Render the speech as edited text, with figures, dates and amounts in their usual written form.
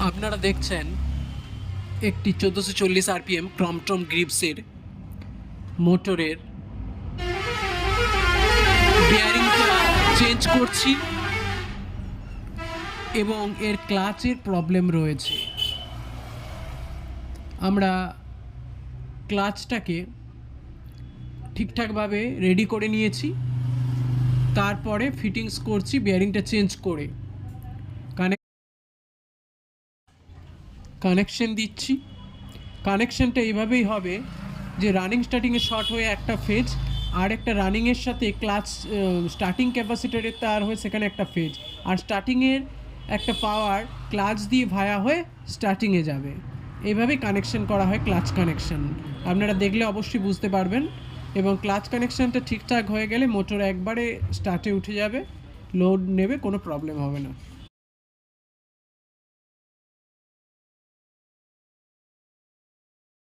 আপনারা দেখছেন একটি 1440 আরপিএম ক্রমটম গ্রিপসের মোটরের বিয়ারিংটা চেঞ্জ করছি এবং এর ক্লাচের প্রবলেম রয়েছে। আমরা ক্লাচটাকে ঠিকঠাকভাবে রেডি করে নিয়েছি, তারপরে ফিটিংস করছি বিয়ারিংটা চেঞ্জ করে। কানেকশন দিচ্ছি। কানেকশনটা এইভাবেই হবে যে রানিং স্টার্টিংয়ে শর্ট হয়ে একটা ফেজ, আর একটা রানিংয়ের সাথে ক্লাচ স্টার্টিং ক্যাপাসিটারের তার হয়ে সেখানে একটা ফেজ, আর স্টার্টিংয়ের একটা পাওয়ার ক্লাচ দিয়ে ভায়া হয়ে স্টার্টিংয়ে যাবে। এইভাবেই কানেকশন করা হয় ক্লাচ কানেকশন। আপনারা দেখলে অবশ্যই বুঝতে পারবেন। এবং ক্লাচ কানেকশনটা ঠিকঠাক হয়ে গেলে মোটর একবারে স্টার্টে উঠে যাবে, লোড নেবে, কোনো প্রবলেম হবে না।